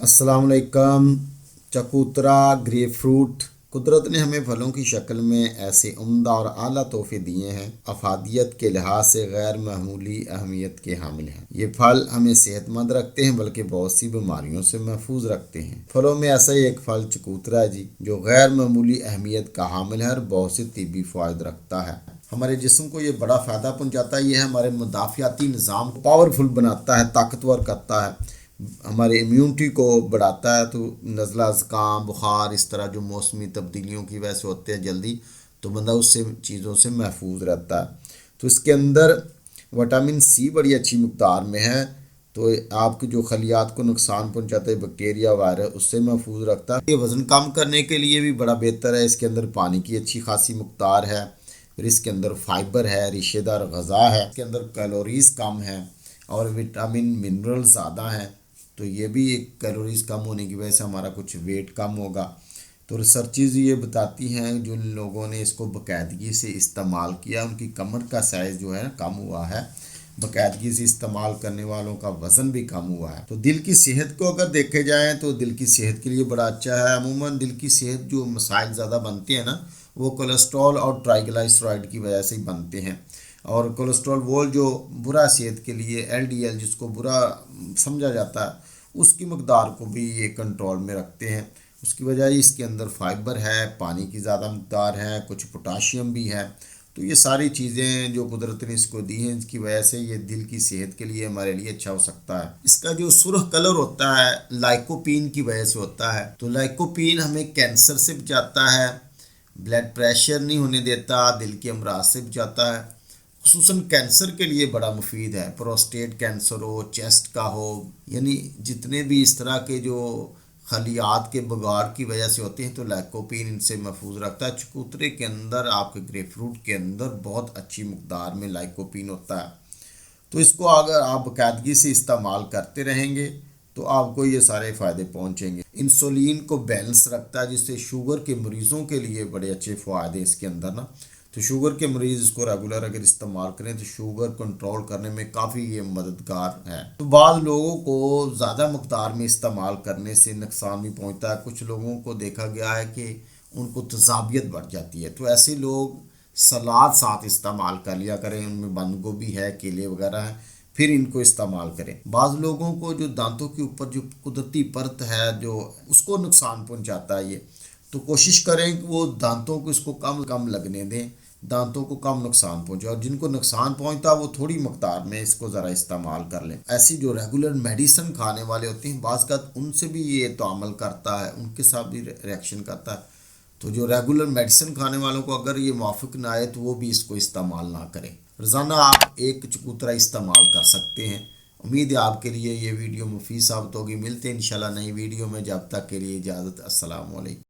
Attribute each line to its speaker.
Speaker 1: अस्सलाम वालेकुम। चकोतरा ग्रेप फ्रूट कुदरत ने हमें फलों की शक्ल में ऐसे उम्दा और आला तोहफे दिए हैं, अफादियत के लिहाज से गैर मामूली अहमियत के हामिल हैं। ये फल हमें सेहतमंद रखते हैं बल्कि बहुत सी बीमारियों से महफूज रखते हैं। फलों में ऐसा ही एक फल चकोतरा है जी, जो गैर मामूली अहमियत का हामिल है और बहुत से तिब्बी फ़वाइद रखता है। हमारे जिस्म को ये बड़ा फ़ायदा पहुंचाता है। ये हमारे मुदाफ़ियाती निज़ाम को पावरफुल बनाता है, ताकतवर करता है, हमारे इम्यूनिटी को बढ़ाता है। तो नज़ला ज़ुकाम बुखार इस तरह जो मौसमी तब्दीलियों की वजह से होते हैं जल्दी, तो बंदा उससे चीज़ों से महफूज रहता है। तो इसके अंदर विटामिन सी बड़ी अच्छी मकदार में है, तो आपके जो खलियात को नुकसान पहुंचाते हैं बैक्टीरिया वायरस, उससे महफूज रखता है। ये वज़न कम करने के लिए भी बड़ा बेहतर है। इसके अंदर पानी की अच्छी खासी मकदार है, फिर इसके अंदर फाइबर है, रिशेदार गज़ा है, इसके अंदर कैलोरीज कम है और विटामिन मिनरल ज़्यादा हैं। तो ये भी एक कैलोरीज कम होने की वजह से हमारा कुछ वेट कम होगा। तो रिसर्चेज ये बताती हैं जिन लोगों ने इसको बाकायदगी से इस्तेमाल किया उनकी कमर का साइज़ जो है कम हुआ है। बाकायदगी से इस्तेमाल करने वालों का वज़न भी कम हुआ है। तो दिल की सेहत को अगर देखे जाए तो दिल की सेहत के लिए बड़ा अच्छा है। अमूमन दिल की सेहत जो मसाइल ज़्यादा बनते हैं ना, वो कोलेस्ट्रॉल और ट्राइग्लिसराइड की वजह से ही बनते हैं। और कोलेस्ट्रॉल वो जो बुरा सेहत के लिए एलडीएल जिसको बुरा समझा जाता है, उसकी मकदार को भी ये कंट्रोल में रखते हैं। उसकी वजह इसके अंदर फाइबर है, पानी की ज़्यादा मकदार है, कुछ पोटाशियम भी है। तो ये सारी चीज़ें जो कुदरत ने इसको दी हैं, इसकी वजह से ये दिल की सेहत के लिए हमारे लिए अच्छा हो सकता है। इसका जो सुर्ख कलर होता है लाइकोपीन की वजह से होता है। तो लाइकोपीन हमें कैंसर से बचाता है, ब्लड प्रेशर नहीं होने देता, दिल के अमराज से बचाता है। खुसूसन कैंसर के लिए बड़ा मुफीद है। प्रोस्टेट कैंसर हो, चेस्ट का हो, यानी जितने भी इस तरह के जो खलियात के बिगाड़ की वजह से होते हैं, तो लाइकोपीन इनसे महफूज रखता है। चकोतरे के अंदर, आपके ग्रेप फ्रूट के अंदर बहुत अच्छी मकदार में लाइकोपीन होता है। तो इसको अगर आप बाकायदगी से इस्तेमाल करते रहेंगे तो आपको ये सारे फ़ायदे पहुंचेंगे। इंसुलिन को बैलेंस रखता है, जिससे शुगर के मरीज़ों के लिए बड़े अच्छे फ़ायदे इसके अंदर ना। तो शुगर के मरीज़ इसको रेगुलर अगर इस्तेमाल करें तो शुगर कंट्रोल करने में काफ़ी ये मददगार है। तो बाद लोगों को ज़्यादा मकदार में इस्तेमाल करने से नुकसान भी पहुंचता है। कुछ लोगों को देखा गया है कि उनको तज़ाबियत बढ़ जाती है। तो ऐसे लोग सलाद साथ इस्तेमाल कर लिया करें, उनमें बंद गोभी है, केले वगैरह हैं, फिर इनको इस्तेमाल करें। बाज़ लोगों को जो दांतों के ऊपर जो कुदरती परत है जो उसको नुकसान पहुंचाता है ये, तो कोशिश करें कि वो दांतों को इसको कम कम लगने दें, दांतों को कम नुकसान पहुंचे। और जिनको नुकसान पहुंचता है वो थोड़ी मकदार में इसको ज़रा इस्तेमाल कर लें। ऐसी जो रेगुलर मेडिसिन खाने वाले होते हैं, बाज़ का उनसे भी ये तामुल करता है, उनके साथ भी रिएक्शन करता है। तो जो रेगुलर मेडिसिन खाने वालों को अगर ये मुआफ़िक ना आए तो वो भी इसको इस्तेमाल ना करें। रोज़ाना आप एक चकोतरा इस्तेमाल कर सकते हैं। उम्मीद है आपके लिए ये वीडियो मुफीद साबित होगी। मिलते हैं इंशाल्लाह नई वीडियो में, जब तक के लिए इजाज़त। अस्सलाम वालेकुम।